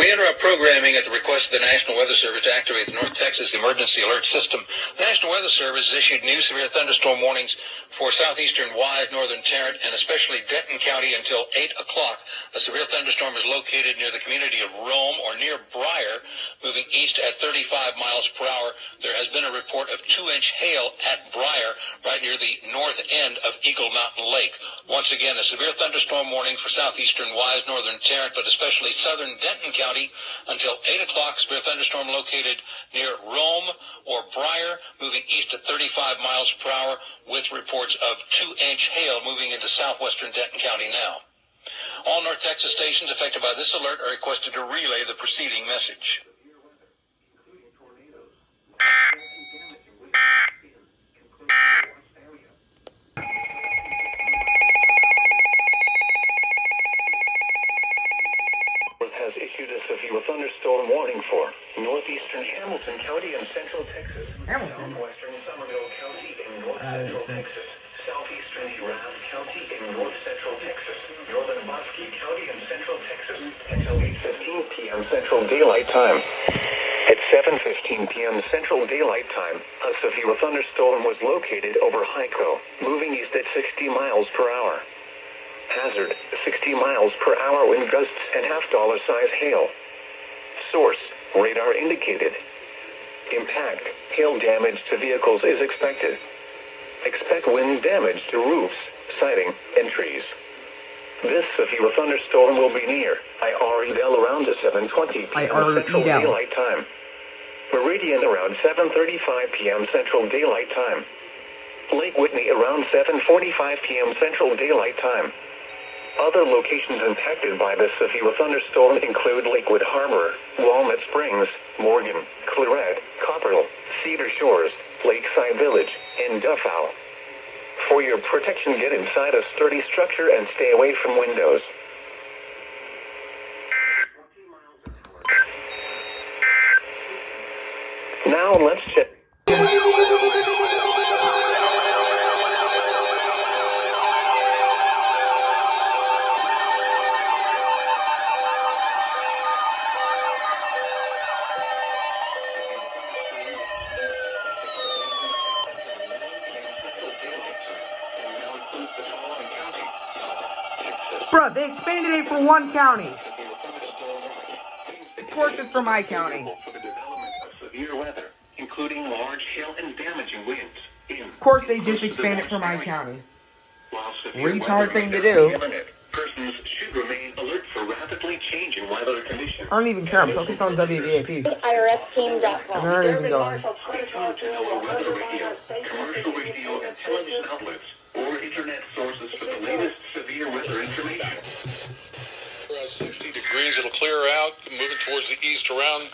We interrupt programming at the request of the National Weather Service to activate the North Texas Emergency Alert System. The National Weather Service has issued new severe thunderstorm warnings for southeastern Wise, northern Tarrant, and especially Denton County until 8 o'clock. A severe thunderstorm is located near the community of Rome or near Briar, moving east at 35 miles per hour. There has been a report of 2-inch hail at Briar, right near the north end of Eagle Mountain Lake. Once again, a severe thunderstorm warning for southeastern Wise, northern Tarrant, but especially southern Denton County until 8 o'clock. Severe thunderstorm located near Rome or Briar, moving east at 35 miles per hour with reports of 2-inch hail moving into southwestern Denton County now. All North Texas stations affected by this alert are requested to relay the preceding message. Has issued a severe thunderstorm warning for northeastern Hamilton County and central Texas, southwestern Somerville County in north central Texas, southeastern Erath County in north central Texas, northern Bosque County in central Texas until 8:15 p.m. Central Daylight Time. At 7:15 p.m. Central Daylight Time, a severe thunderstorm was located over Hyco, moving east at 60 miles per hour. Hazard, 60 miles per hour wind gusts and half-dollar size hail. Source, radar indicated. Impact, hail damage to vehicles is expected. Expect wind damage to roofs, siding, and trees. This severe thunderstorm will be near IREDL around 7:20 p.m. Central Daylight Time. Meridian around 7:35 p.m. Central Daylight Time. Lake Whitney around 7:45 p.m. Central Daylight Time. Other locations impacted by this severe thunderstorm include Lakewood Harbor, Walnut Springs, Morgan, Claret, Copperhill, Cedar Shores, Lakeside Village, and Duffau. For your protection, get inside a sturdy structure and stay away from windows. Now let's check. Bro, they expanded it for one county. Of course it's for my county. Severe weather, including large hail and damaging winds. Of course they just expanded for my county. Retard thing to do. Persons should remain alert for rapidly changing weather conditions. I don't even care, I'm focused on WVAP. IRSteam.com. I'm not even going. Weather radio, commercial radio, and television outlets, or internet sources for the latest severe weather information. Around 60 degrees, it'll clear out, moving towards the east around.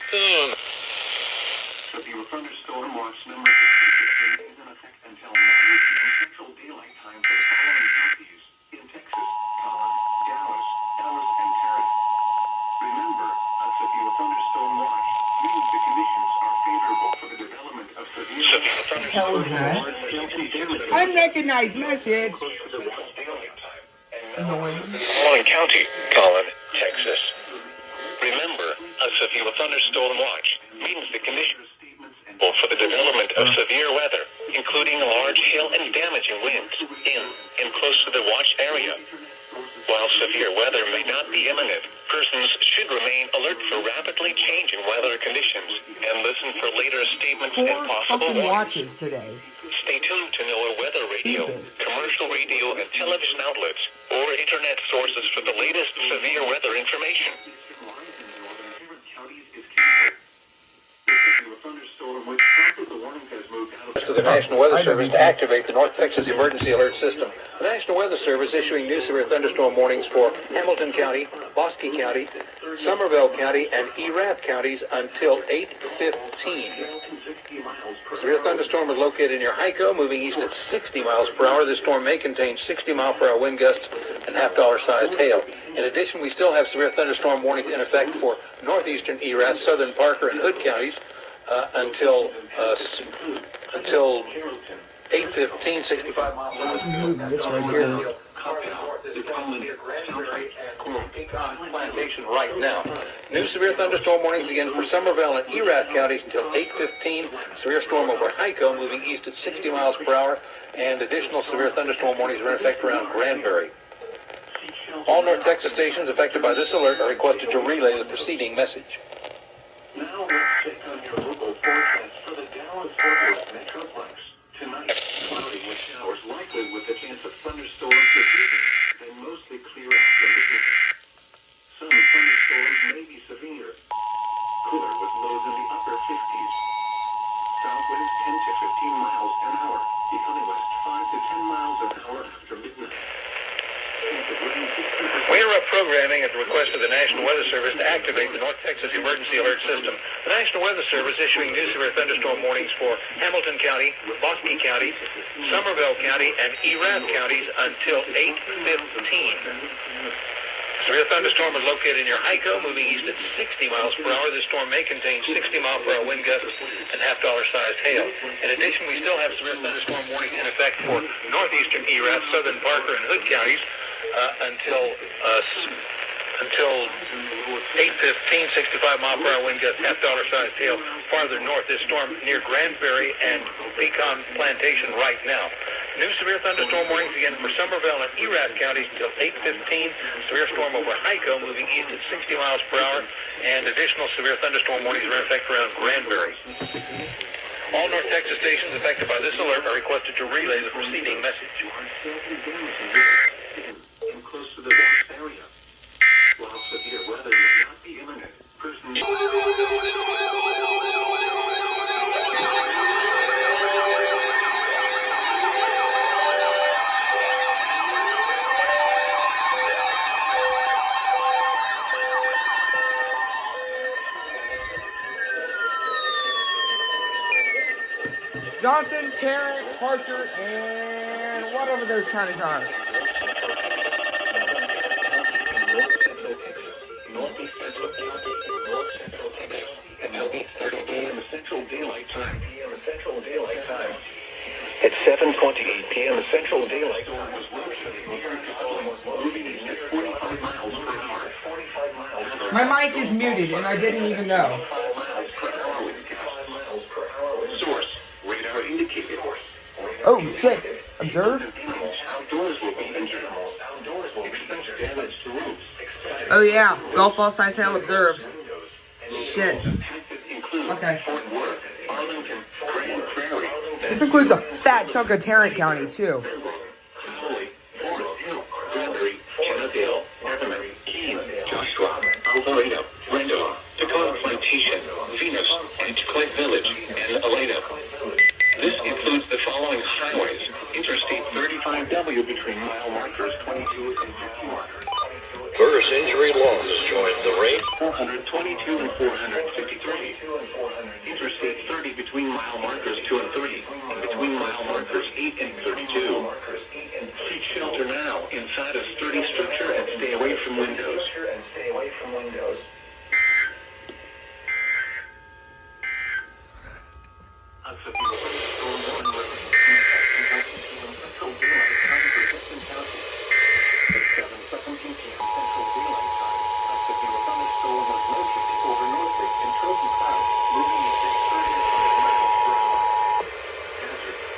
Severe thunderstorm watch number 56 remains in effect until 9 p.m. Central Daylight Time for the following counties in Texas: Collin, Dallas, Ellis, and Tarrant. Remember, a severe thunderstorm watch means the conditions are favorable for the development of severe thunderstorm. How was that? Unrecognized message. Annoying. Collin County, Collin, Texas. Remember, a severe thunderstorm watch means the conditions for the development of severe weather, including large hail and damaging winds in and close to the watch area. While severe weather may not be imminent, persons should remain alert for rapidly changing weather conditions and listen for later statements and 4 possible fucking warnings. watches today. Stay tuned to know our weather radio, commercial radio, and television outlets, or internet sources for the latest severe weather information. To the National Weather Service to activate the North Texas Emergency Alert System. The National Weather Service issuing new severe thunderstorm warnings for Hamilton County, Bosque County, Somerville County, and Erath counties until 8:15. The severe thunderstorm is located near Hyco, moving east at 60 miles per hour. This storm may contain 60-mile-per-hour wind gusts and half-dollar-sized hail. In addition, we still have severe thunderstorm warnings in effect for northeastern Erath, southern Parker, and Hood counties until 8:15, 65 miles per hour. Move this right here. Plantation right now. New severe thunderstorm warnings again for Somerville and ERAF counties until 8:15. Severe storm over Hyco moving east at 60 miles per hour, and additional severe thunderstorm warnings are in effect around Granbury. All North Texas stations affected by this alert are requested to relay the preceding message. Now let's check on your local forecast for the Dallas-Fort Worth Metroplex. Tonight, cloudy with showers likely with a chance of thunderstorms this evening, then mostly clear after midnight. Some thunderstorms may be severe. Cooler with lows in the upper 50s. South winds 10 to 15 miles an hour, becoming west 5 to 10 miles an hour after midnight. We interrupt programming at the request of the National Weather Service to activate the North Texas Emergency Alert System. The National Weather Service issuing new severe thunderstorm warnings for Hamilton County, Bosque County, Somerville County, and ERAF counties until 8:15. Severe thunderstorm is located near Hyco, moving east at 60 miles per hour. This storm may contain 60-mile-per-hour wind gusts and half-dollar-sized hail. In addition, we still have severe thunderstorm warnings in effect for northeastern ERAF, southern Parker, and Hood counties until 8:15, 65-mile-per-hour wind gusts, half-dollar-sized hail. Farther north, this storm near Granbury and Pecan Plantation right now. New severe thunderstorm warnings again for Somerville and ERAF counties until 8:15. Severe storm over Hyco moving east at 60 miles per hour, and additional severe thunderstorm warnings are in effect around Granbury. All North Texas stations affected by this alert are requested to relay the preceding message. In close to the Ross area. While severe weather may not be imminent, Johnson, Tarrant, Parker, and whatever those counties are. Central Daylight Time. At 7:28 p.m. Central Daylight Time was located near moving east at 45 miles per hour. My mic is muted, and I didn't even know. Source: radar indicated. Oh shit! Observe. Outdoors will be injured. Expect damage to roofs. Oh yeah, golf ball size hail observed. Shit. Okay. This includes a fat chunk of Tarrant County too. Joshua, Alvarado, Rendon, Dakota Plantation, Venus, and Clay Village, and Aleda. This includes the following highways: Interstate 35W between mile markers 22 and 51. Verse injury loss joined the rate. 422 and 453. Interstate 30 between mile markers 2 and 3, and between mile markers 8 and 32. Seek shelter now inside a sturdy structure and stay away from windows.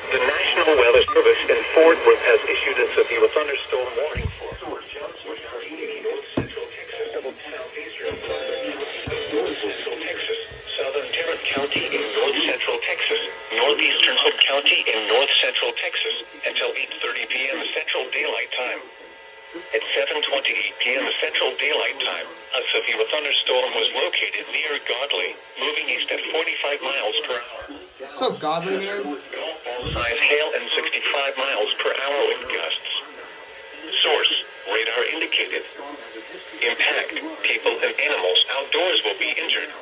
The National Weather Service in Fort Worth has issued a severe thunderstorm warning for Central Texas, southern Tarrant County in north central Texas, northeastern Hood County in north central Texas until 8:30 p.m. Central Daylight Time. At 7:28 p.m. Central Daylight Time, a severe thunderstorm was located near Godley, moving east at 45 miles per hour. So godly, man. Size hail and 65 miles per hour wind gusts. Source: radar indicated. Impact: people and animals outdoors will be injured.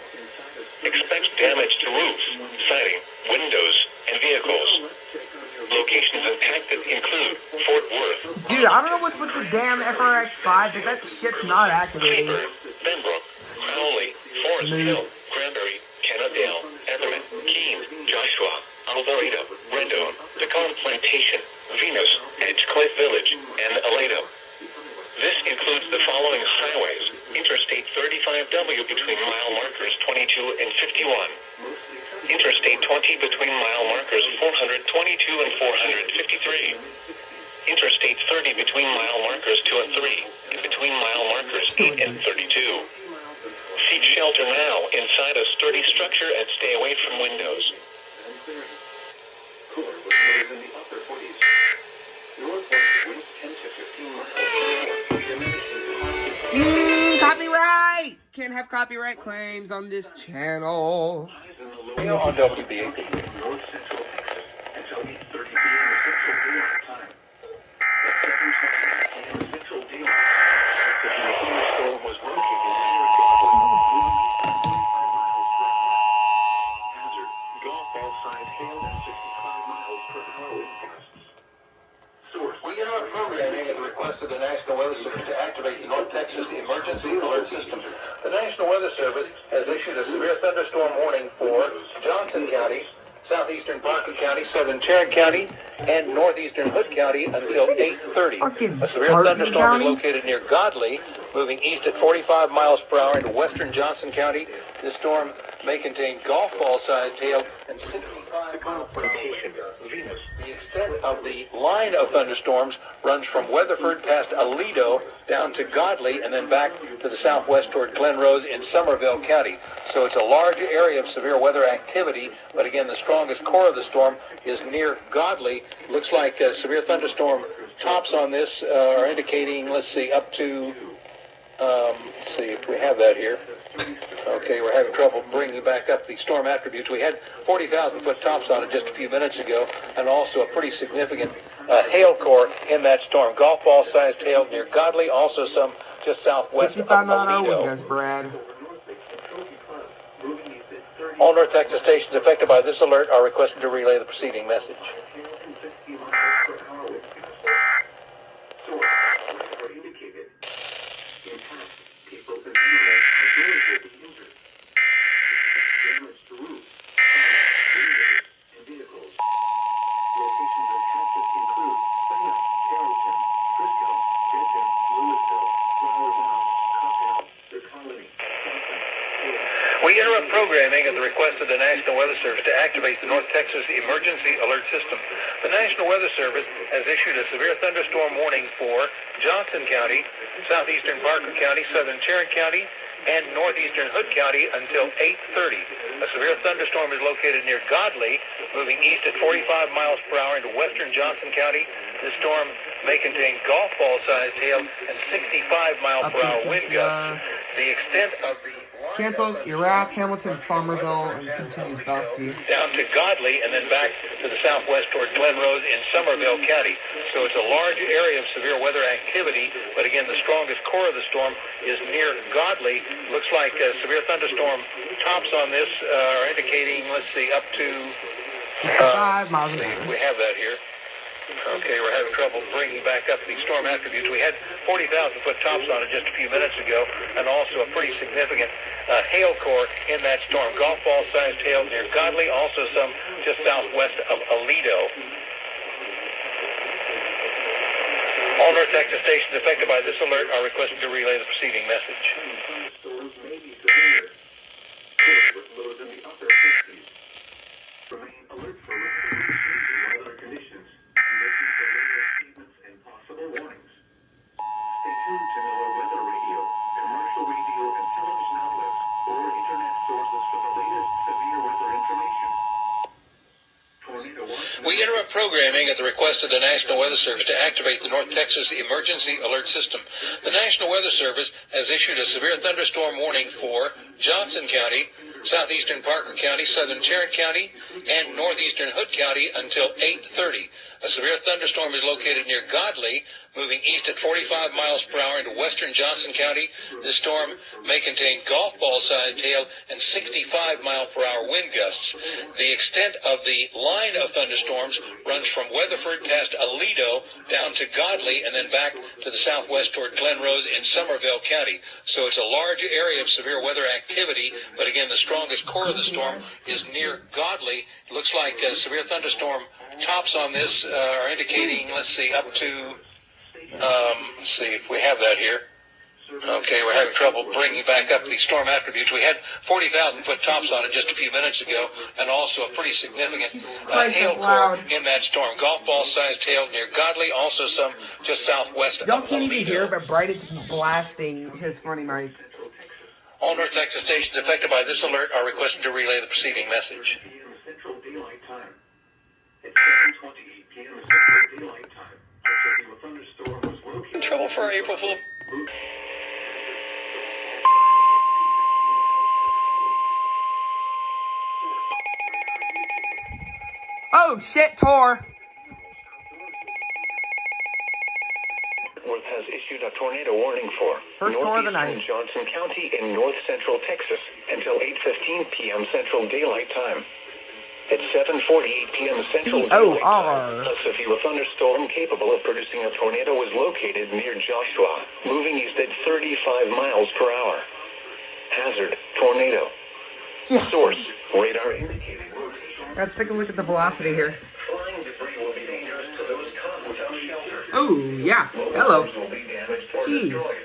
Expect damage to roofs, siding, windows, and vehicles. Locations impacted include Fort Worth. Dude, I don't know what's with the damn FRX5, but that shit's not activating. Pembroke, Crowley, Forest Hill, Granbury, Kennedale, Everett, Keene, Joshua, Alvarado, Rendon, Dakota Plantation, Venus, Edgecliff Village, and Aledo. This includes the following highways: Interstate 35W between mile markers 22 and 51. Interstate 20 between mile markers 422 and 453. Interstate 30 between mile markers 2 and 3, and between mile markers 8 and 32. Seek shelter now inside a sturdy structure and stay away from windows. Cooler with lows in the upper 40s. Northwest winds 10 to 15 miles per hour. Copyright! Can't have copyright claims on this channel. On WBAP. North Central Texas until 8:30 p.m. Central Daylight Time. At 7:20 p.m. Central Daylight Time, the thunderstorm was located near Godwin, moving 45 miles per hour. Hazard: golf ball size hail and 65 miles per hour wind gusts. Source: We are programming at the request of the National Weather Service to activate the North Texas Emergency Alert System. The National Weather Service has issued a severe thunderstorm warning for Johnson County, southeastern Parker County, southern Tarrant County, and northeastern Hood County until 8:30. A severe thunderstorm is located near Godley, moving east at 45 miles per hour into western Johnson County. This storm may contain golf ball-sized hail and 65 miles per hour. Venus. The extent of the line of thunderstorms runs from Weatherford past Aledo down to Godley and then back to the southwest toward Glen Rose in Somerville County. So it's a large area of severe weather activity, but again, the strongest core of the storm is near Godley. Looks like severe thunderstorm tops on this are indicating, let's see, up to, let's see if we have that here. Okay, we're having trouble bringing back up the storm attributes. We had 40,000-foot tops on it just a few minutes ago, and also a pretty significant hail core in that storm. Golf ball-sized hail near Godley, also some just southwest of 65-mile-an-hour wind Aledo. gusts, Brad. All North Texas stations affected by this alert are requested to relay the preceding message. We interrupt programming at the request of the National Weather Service to activate the North Texas Emergency Alert System. The National Weather Service has issued a severe thunderstorm warning for Johnson County, southeastern Parker County, southern Tarrant County, and northeastern Hood County until 8:30. A severe thunderstorm is located near Godley, moving east at 45 miles per hour into western Johnson County. This storm may contain golf ball-sized hail and 65 mile per hour wind gusts. The extent of the Cancels Iraq, Hamilton, Somerville, and continues Belsky. down to Godley and then back to the southwest toward Glen Rose in Somerville County. So it's a large area of severe weather activity, but again, the strongest core of the storm is near Godley. Looks like severe thunderstorm tops on this are indicating, let's see, up to 65 miles an hour. we have that here. Okay, we're having trouble bringing back up the storm attributes. We had 40,000-foot tops on it just a few minutes ago, and also a pretty significant hail core in that storm. Golf ball-sized hail near Godley, also some just southwest of Aledo. All North Texas stations affected by this alert are requested to relay the preceding message. Storms may be severe. Cooler with lows in the upper 50s. Remain alert for rapidly changing weather conditions and listen for later statements and possible warnings. Stay tuned to NOAA Weather Radio, commercial radio and television outlets, or internet sources for the latest severe weather information. Tornado watch. We interrupt programming at the request of the National Weather Service to activate the North Texas Emergency Alert System. The National Weather Service has issued a severe thunderstorm warning for Johnson County, southeastern Parker County, southern Tarrant County, and northeastern Hood County until 8:30. A severe thunderstorm is located near Godley, moving east at 45 miles per hour into western Johnson County. This storm may contain golf ball-sized hail and 65 mile per hour wind gusts. The extent of the line of thunderstorms runs from Weatherford past Aledo down to Godley and then back to the southwest toward Glen Rose in Somerville County. So it's a large area of severe weather activity, but again, the strongest core of the storm is near Godley. It looks like severe thunderstorm tops on this are indicating, let's see, up to, let's see if we have that here. Okay, we're having trouble bringing back up the storm attributes. We had 40,000-foot tops on it just a few minutes ago, and also a pretty significant hail core in that storm. Golf ball-sized hail near Godley, also some just southwest of Y'all can't even hear, but Brighton's blasting his funny mic. All North Texas stations affected by this alert are requested to relay the preceding message. Central Daylight Time. At 7:28 p.m. Central Daylight Time, a thunderstorm was located. Trouble for our April Fool. Oh shit, Tor! Has issued a tornado warning for first Tor of the night. Johnson County in north central Texas until 8:15 p.m. Central Daylight Time. At 7:48 p.m. Central Daylight Time, a severe thunderstorm capable of producing a tornado was located near Joshua, moving east at 35 miles per hour. Hazard: tornado. Source: radar indicating rotation. Let's take a look at the velocity here. Flying debris will be dangerous to those caught without shelter. Oh, yeah. Hello. Jeez.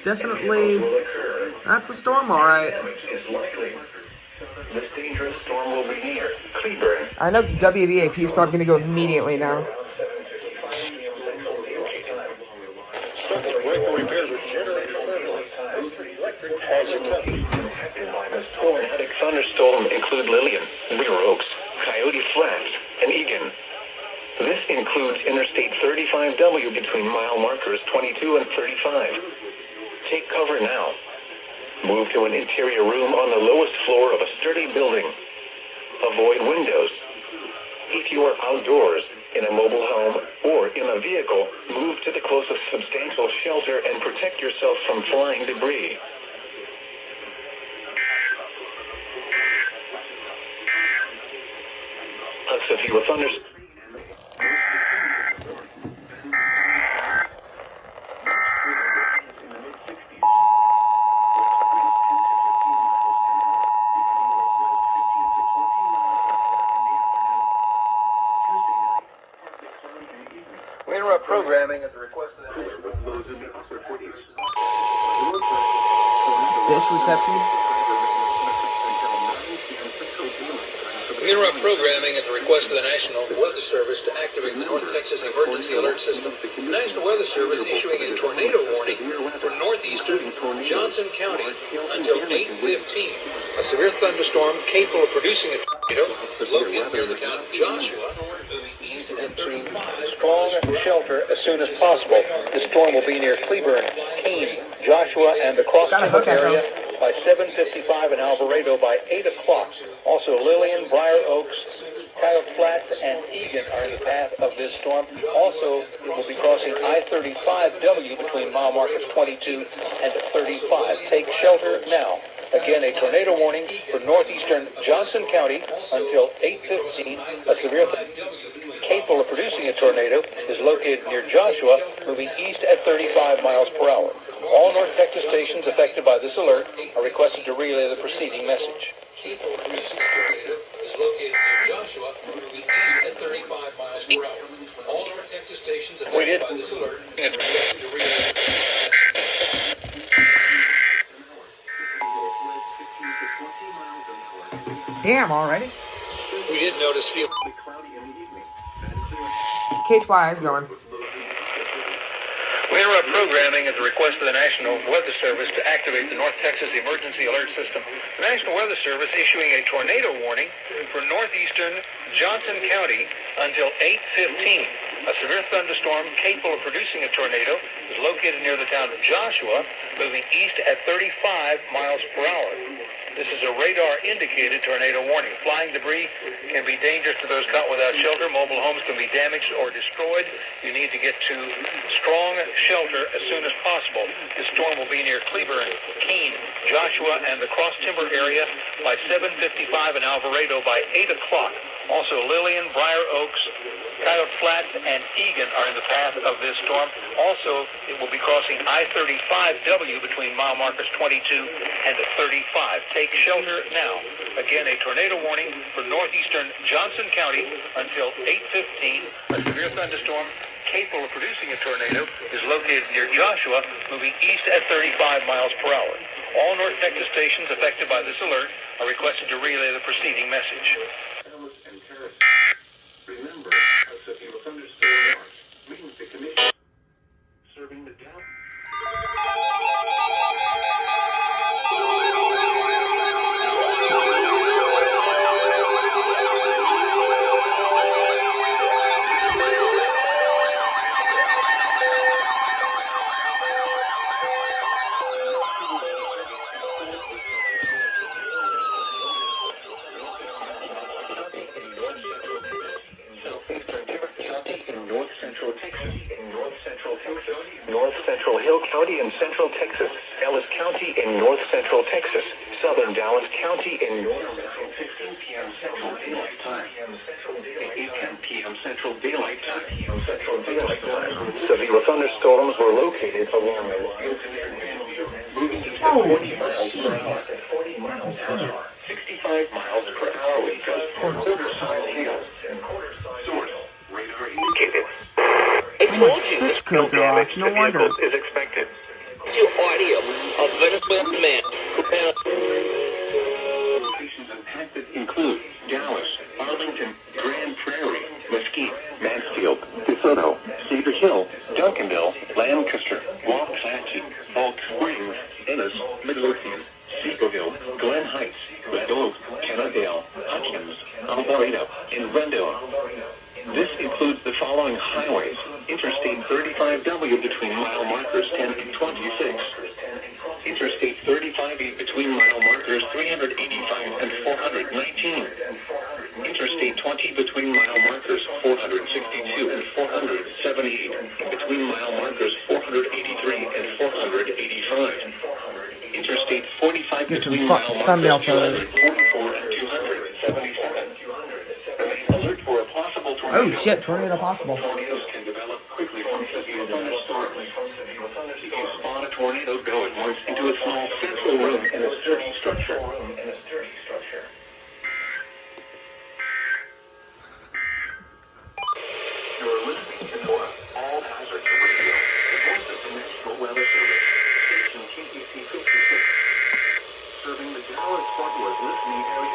Definitely. That's a storm, alright. This dangerous storm will be near Cleburne. I know WBAP is probably going to go immediately now. This tornadic thunderstorm include Lillian, Rear Oaks, Coyote Flats, and Egan. This includes Interstate 35W between mile markers 22 and 35. Take cover now. Move to an interior room on the lowest floor of a sturdy building. Avoid windows. If you are outdoors, in a mobile home, or in a vehicle, move to the closest substantial shelter and protect yourself from flying debris. A severe thunderstorm. We interrupt programming at the request of the Dish reception. We interrupt programming at the request of the National Weather Service to activate the North Texas Emergency Alert System. The National Weather Service issuing a tornado warning for northeastern Johnson County until 8:15. A severe thunderstorm capable of producing a tornado is located near the town of Joshua, moving east at 35. Strong shelter as soon as possible. The storm will be near Cleburne, Keene, Joshua, and the Cross-Timber area by 7:55 and Alvarado by 8 o'clock. Also, Lillian, Briar Oaks, Coyote Flats, and Egan are in the path of this storm. Also, it will be crossing I-35W between mile markers 22 and 35. Take shelter now. Again, a tornado warning for northeastern Johnson County until 8:15. A severe capable of producing a tornado is located near Joshua, moving east at 35 miles per hour. All North Texas stations affected by this alert are requested to relay the preceding message. Capable of producing a tornado is located near Joshua, moving east at 35 miles per hour. All North Texas stations affected by this alert are requested to relay the preceding message. Damn, already? We did notice few. KHY is going. We interrupt programming at the request of the National Weather Service to activate the North Texas Emergency Alert System. The National Weather Service issuing a tornado warning for northeastern Johnson County until 8:15. A severe thunderstorm capable of producing a tornado is located near the town of Joshua, moving east at 35 miles per hour. This is a radar-indicated tornado warning. Flying debris can be dangerous to those caught without shelter. Mobile homes can be damaged or destroyed. You need to get to strong shelter as soon as possible. This storm will be near Cleburne, Keene, Joshua, and the Cross Timber area by 7:55 and Alvarado by 8 o'clock. Also, Lillian, Briar Oaks, Coyote Flats and Egan are in the path of this storm. Also, it will be crossing I-35W between mile markers 22 and 35. Take shelter now. Again, a tornado warning for northeastern Johnson County until 8:15. A severe thunderstorm capable of producing a tornado is located near Joshua, moving east at 35 miles per hour. All North Texas stations affected by this alert are requested to relay the preceding message. Remember, a severe thunderstorm means the commission serving the Dow. North Central Hill County in Central Texas, Ellis County in North Central Texas, Southern Dallas County in North Central 16 p.m. Central Daylight Time, 8:10 p.m. Central Daylight Time. Severe thunderstorms were located along the line, moving to 20 miles per hour, 65 miles per hour with gusts for quarter-size hail. Source, radar indicated. I told you. Fix codes are off, no wonder. Is expected. Your audio of Venezuelan man who had Locations impacted include Dallas, Arlington, Grand Prairie, Mesquite, Mansfield, DeSoto, Cedar Hill, Duncanville, Lancaster, Waxahachie, Bulk Springs, Ennis, Midlothian, Seagoville, Glen Heights, Red Oak, Kennedale, Hutchins, Alvarado, and Rendon. This includes the following highways: Interstate 35W between mile markers 10 and 26, Interstate 35E between mile markers 385 and 419, Interstate 20 between mile markers 462 and 478, and between mile markers 483 and 485, Interstate 45 Get some between mile thumbnail markers photos. 244 and 277. Alert for a possible tornado. Oh shit, tornado possible. Tornadoes can develop quickly from severe thunderstorms. If you spot a tornado, go at once into a small central room in a sturdy structure. You're listening to NOAA All Hazards Radio, the voice of the National Weather Service, station TPC 56, serving the Dallas-Fort Worth listening area.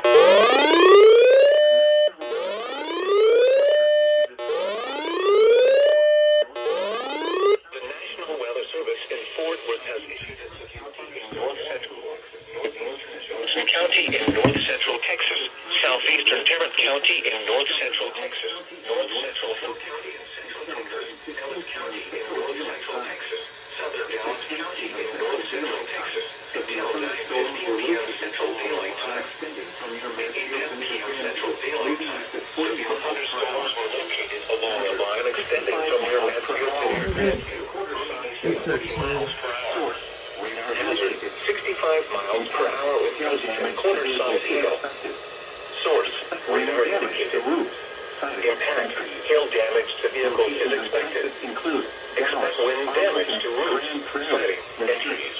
County in north central Texas, southeastern Tarrant County in north central Texas, north central Hill County in central Texas, Ellis County in north central Texas, southern Dallas County in north central Texas, until 9:15 p.m. Central Daylight Time, extending from your main 8:10 p.m. Central Daylight Time. Severe thunderstorms were located along a line extending from your Mansfield to your Grandview, quarter-size 8:13. source. Radar hazard 65 miles per hour with gusts and quarter-size hail. Source, radar indicated. Impact, hail damage to vehicles is expected. Include express wind damage to roofs, siding, and trees.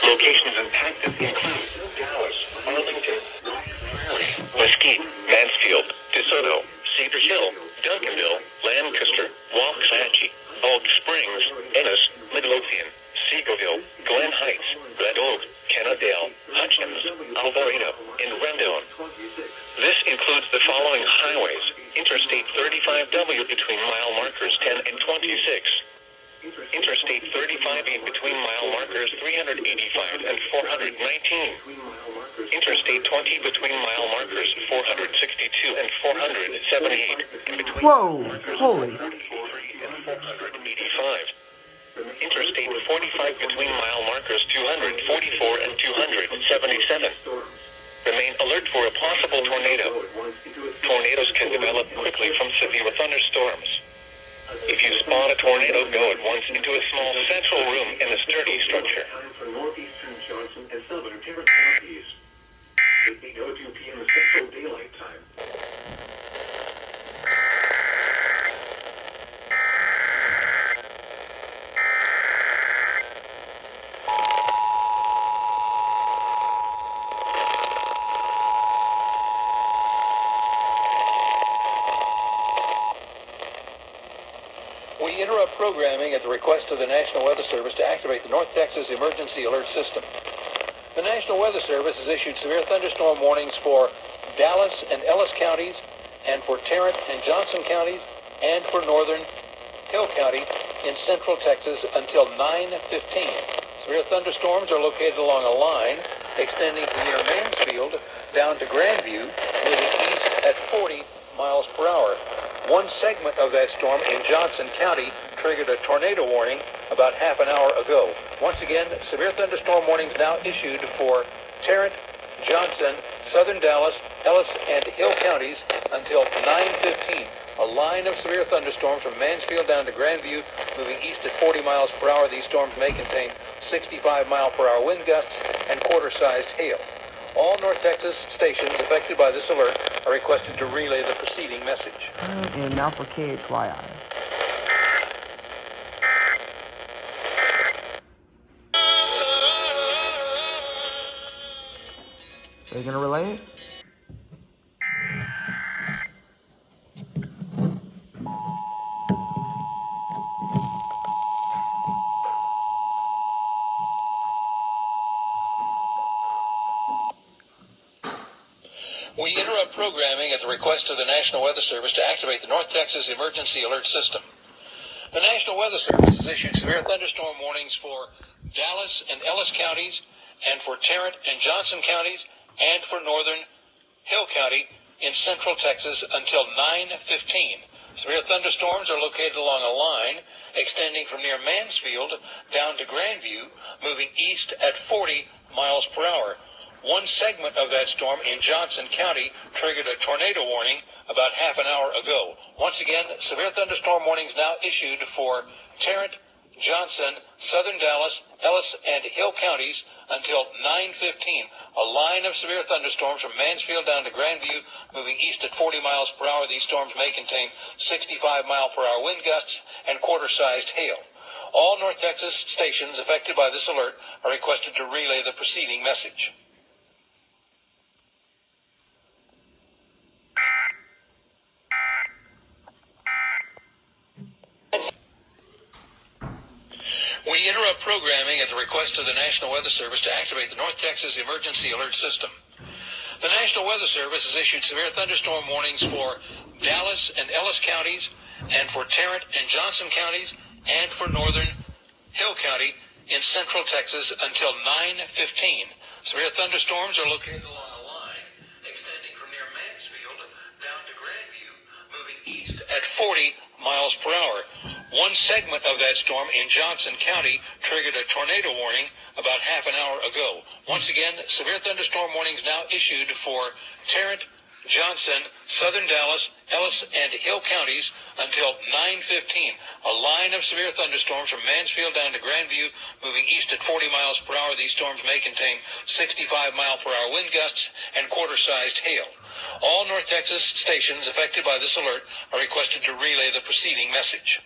Locations impacted include Dallas, Arlington, Prairie, Mesquite, Mansfield, DeSoto, Cedar Hill, Duncanville, Lancaster, Waxahachie, Bulk Springs, Ennis, Midlothian, Seagoville, Glen Heights, Red Oak, Kennedale, Hutchins, Alvarado, and Rendon. This includes the following highways: Interstate 35W between mile markers 10 and 26, Interstate 35E between mile markers 385 and 419, Interstate 20 between mile markers 462 and 478, and between Whoa, markers holy. 443 and 485. Interstate 45 between mile markers 244 and 277. Remain alert for a possible tornado. Tornadoes can develop quickly from severe thunderstorms. If you spot a tornado, go at once into a small central room in a sturdy structure. Time for northeastern Johnson and southern Tarrant counties. 8:02 p.m. Central Daylight Time. programming at the request of the National Weather Service to activate the North Texas Emergency Alert System. The National Weather Service has issued severe thunderstorm warnings for Dallas and Ellis counties, and for Tarrant and Johnson counties, and for northern Hill County in central Texas until 9:15. Severe thunderstorms are located along a line extending from near Mansfield down to Grandview, moving east at 40 miles per hour. One segment of that storm in Johnson County triggered a tornado warning about half an hour ago. Once again, severe thunderstorm warnings now issued for Tarrant, Johnson, southern Dallas, Ellis, and Hill counties until 9:15. A line of severe thunderstorms from Mansfield down to Grandview, moving east at 40 miles per hour. These storms may contain 65-mile-per-hour wind gusts and quarter-sized hail. All North Texas stations affected by this alert are requested to relay the preceding message. And now for KHYI. Are you gonna relay it? We interrupt programming at the request of the National Weather Service to activate the North Texas Emergency Alert System. The National Weather Service has issued severe thunderstorm warnings for Dallas and Ellis counties, and for Tarrant and Johnson counties, and for northern Hill County in central Texas until 9:15. Severe thunderstorms are located along a line extending from near Mansfield down to Grandview, moving east at 40 miles per hour. One segment of that storm in Johnson County triggered a tornado warning about half an hour ago. Once again, severe thunderstorm warnings now issued for Tarrant, Johnson, southern Dallas, Ellis, and Hill counties until 9:15. A line of severe thunderstorms from Mansfield down to Grandview, moving east at 40 miles per hour. These storms may contain 65-mile-per-hour wind gusts and quarter-sized hail. All North Texas stations affected by this alert are requested to relay the preceding message. We interrupt programming at the request of the National Weather Service to activate the North Texas Emergency Alert System. The National Weather Service has issued severe thunderstorm warnings for Dallas and Ellis counties, and for Tarrant and Johnson counties, and for northern Hill County in central Texas until 9:15. Severe thunderstorms are located along a line extending from near Mansfield down to Grandview, moving east at 40 miles per hour. One segment of that storm in Johnson County triggered a tornado warning about half an hour ago. Once again, severe thunderstorm warnings now issued for Tarrant, Johnson, southern Dallas, Ellis, and Hill counties until 9:15. A line of severe thunderstorms from Mansfield down to Grandview, moving east at 40 miles per hour. These storms may contain 65-mile-per-hour wind gusts and quarter-sized hail. All North Texas stations affected by this alert are requested to relay the preceding message.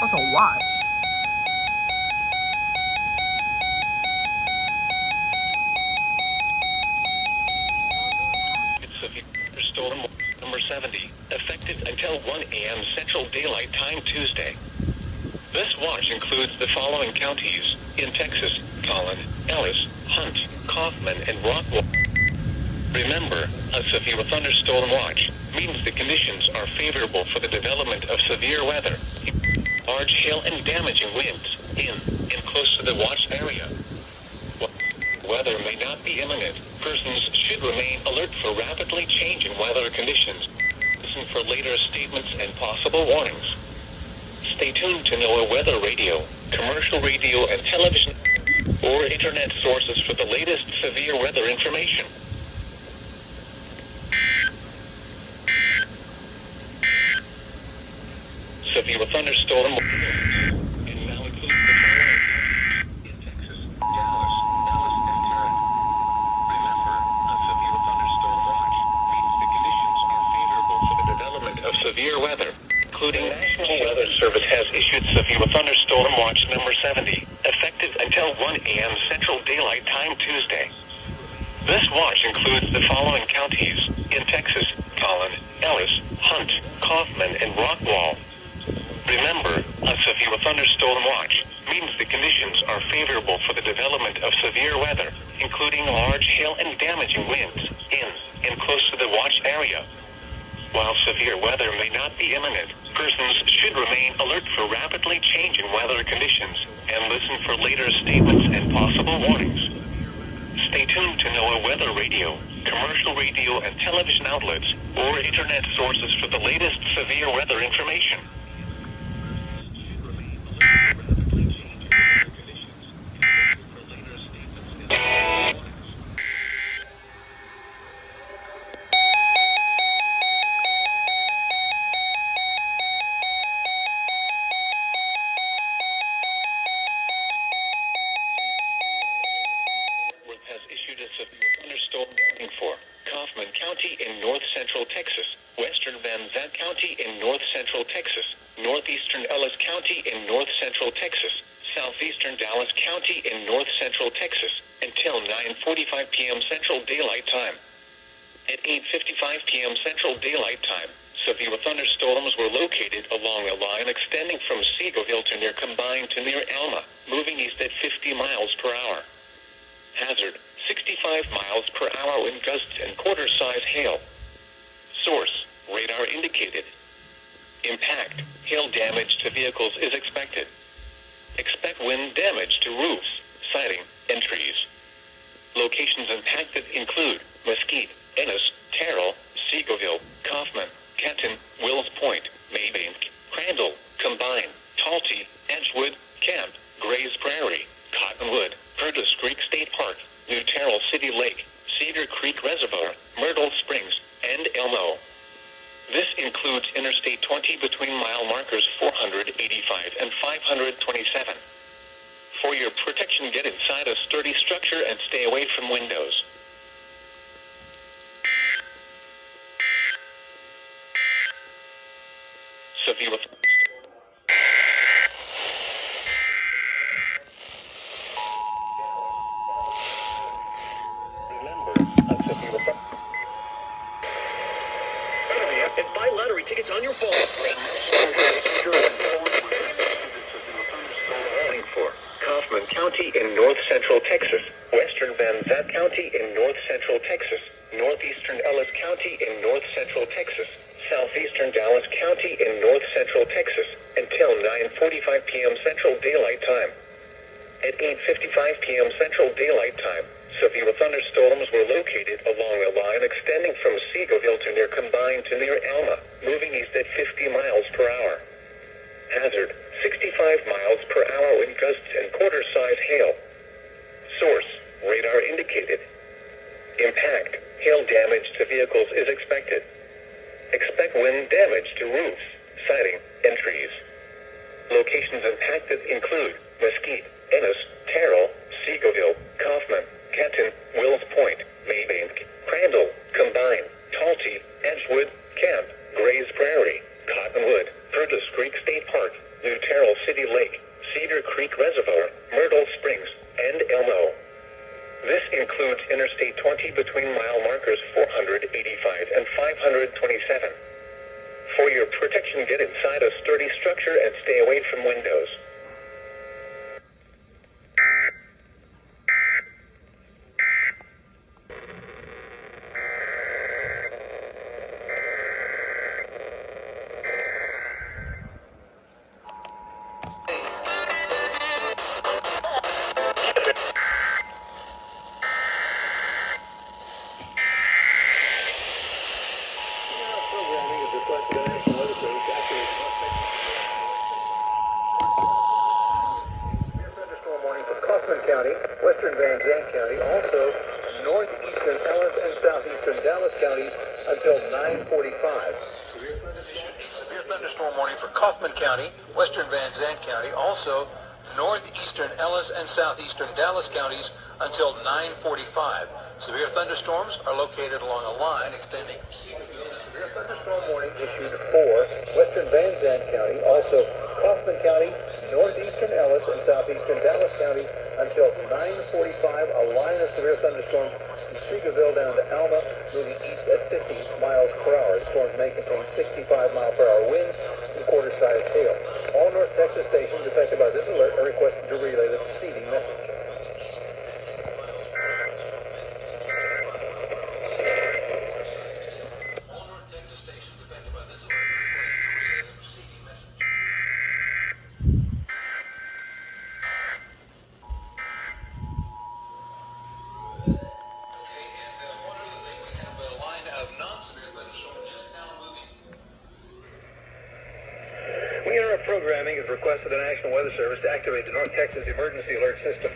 Also, watch. Storm number 70, effective until 1 a.m. Central Daylight Time Tuesday. This watch includes the following counties in Texas: Collin, Ellis, Hunt, Kaufman, and Rockwell. Remember, a severe thunderstorm watch means the conditions are favorable for the development of severe weather. Large hail and damaging winds in and close to the watch area. Weather may not be imminent. Persons should remain alert for rapidly changing weather conditions. Listen for later statements and possible warnings. Stay tuned to NOAA Weather Radio, commercial radio and television, or internet sources for the latest severe weather information. Severe thunderstorm and now includes the following in Texas: Dallas, Ellis, and Tarrant. Remember, a severe thunderstorm watch means the conditions are favorable for the development of severe weather. including National Weather Service has issued severe thunderstorm watch number 70, effective until 1 a.m. Central Daylight Time Tuesday. This watch includes the following counties in Texas: Collin, Ellis, Hunt, Kaufman, and Rockwall. Remember, a severe thunderstorm watch means the conditions are favorable for the development of severe weather, including large hail and damaging winds in and close to the watch area. While severe weather may not be imminent, persons should remain alert for rapidly changing weather conditions and listen for later statements and possible warnings. Stay tuned to NOAA Weather Radio, commercial radio and television outlets, or internet sources for the latest severe weather information. Has issued a severe thunderstorm warning for Kaufman County in north central Texas, western Van Zandt County in north central Texas, northeastern Ellis County in north central Texas, southeastern Dallas County in north central Texas, until 9:45 p.m. Central Daylight Time. At 8:55 p.m. Central Daylight Time, severe thunderstorms were located along a line extending from Seagoville to near Combine to near Alma, moving east at 50 miles per hour. Hazard, 65 miles per hour wind gusts and quarter-size hail. Source, radar indicated. Impact, hail damage to vehicles is expected. Expect wind damage to roofs, siding, and trees. Locations impacted include Mesquite, Ennis, Terrell, Seagoville, Kaufman, Kenton, Wills Point, Maybank, Crandall, Combine, Talty, Edgewood, Camp, Grays Prairie, Cottonwood, Curtis Creek State Park, New Terrell City Lake, Cedar Creek Reservoir, Myrtle Springs, and Elmo. This includes Interstate 20 between mile markers 485 and 527. For your protection, get inside a sturdy structure and stay away from windows. Severe And buy lottery tickets on your phone. warning for Kaufman County in north central Texas, western Van Zandt County in north central Texas, northeastern Ellis County in north central Texas, southeastern Dallas County in north central Texas, until 9:45 p.m. Central Daylight Time. At 8:55 p.m. Central Daylight Time, severe thunderstorms were located along a line extending from Seagoville to near Combine to near Alma, moving east at 50 miles per hour. Hazard, 65 miles per hour wind gusts and quarter-size hail. Source, radar indicated. Impact, hail damage to vehicles is expected. Expect wind damage to roofs, siding, and trees. Locations impacted include Mesquite, Ennis, Terrell, Seagoville, Kaufman, Kenton, Wills Point, Maybank, Crandall, Combine, Talty, Edgewood, Camp, Grays Prairie, Cottonwood, Curtis Creek State Park, New Terrell City Lake, Cedar Creek Reservoir, Myrtle Springs, and Elmo. This includes Interstate 20 between mile markers 485 and 527. For your protection, get inside a sturdy structure and stay away from windows. Thunderstorm warning for Kaufman County, western Van Zandt County, also northeastern Ellis and southeastern Dallas counties until 9:45. Severe thunderstorm warning for Kaufman County, western Van Zandt County, also northeastern Ellis and southeastern Dallas counties until 9:45. Severe thunderstorms are located along a line extending from Seagoville to severe thunderstorm warning issued for western Van Zandt County, also Kaufman County, northeastern Ellis, and southeastern Dallas counties until 9:45. A line of severe thunderstorms from Seagoville down to Alma, moving east at 50 miles per hour. The storms may contain 65-mile-per-hour winds and quarter-sized hail. All North Texas stations affected by this alert are requested to relay the preceding message. We interrupt programming as requested the National Weather Service to activate the North Texas Emergency Alert System.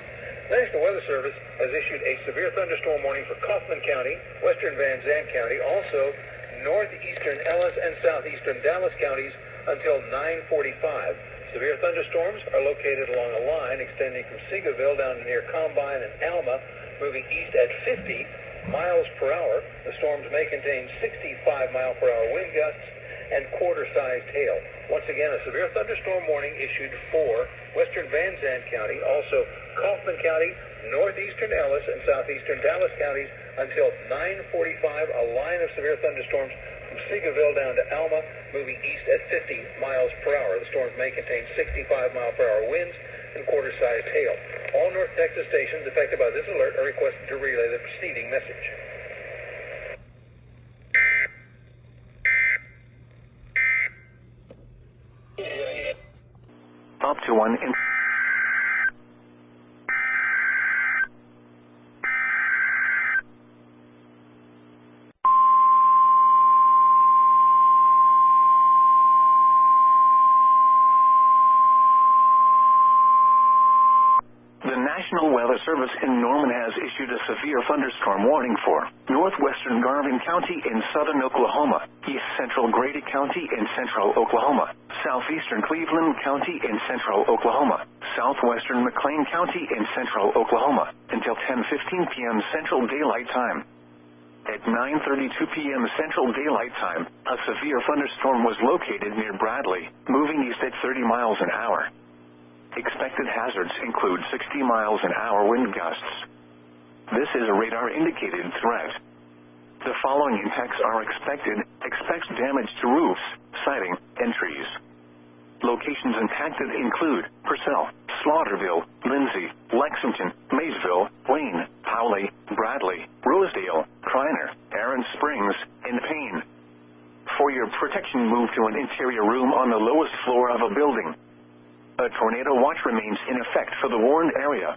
The National Weather Service has issued a severe thunderstorm warning for Kaufman County, western Van Zandt County, also northeastern Ellis and southeastern Dallas counties until 9:45. Severe thunderstorms are located along a line extending from Seagoville down to near Combine and Alma, moving east at 50 miles per hour. The storms may contain 65-mile-per-hour wind gusts and quarter-sized hail. Once again, a severe thunderstorm warning issued for western Van Zandt County, also Kaufman County, northeastern Ellis, and southeastern Dallas counties until 9:45. A line of severe thunderstorms from Seagoville down to Alma, moving east at 50 miles per hour. The storms may contain 65-mile-per-hour winds and quarter-sized hail. All North Texas stations affected by this alert are requested to relay the preceding message. Up to 1 inch. The National Weather Service in Norman has issued a severe thunderstorm warning for northwestern Garvin County in southern Oklahoma, east central Grady County in central Oklahoma, southeastern Cleveland County in central Oklahoma, southwestern McLean County in central Oklahoma until 10:15 p.m. Central Daylight Time. At 9:32 p.m. Central Daylight Time, a severe thunderstorm was located near Bradley, moving east at 30 miles an hour. Expected hazards include 60 miles an hour wind gusts. This is a radar-indicated threat. The following impacts are expected. Expect damage to roofs, siding, and trees. Locations impacted include Purcell, Slaughterville, Lindsay, Lexington, Maysville, Wayne, Howley, Bradley, Rosedale, Kreiner, Aaron Springs, and Payne. For your protection, move to an interior room on the lowest floor of a building. A tornado watch remains in effect for the warned area.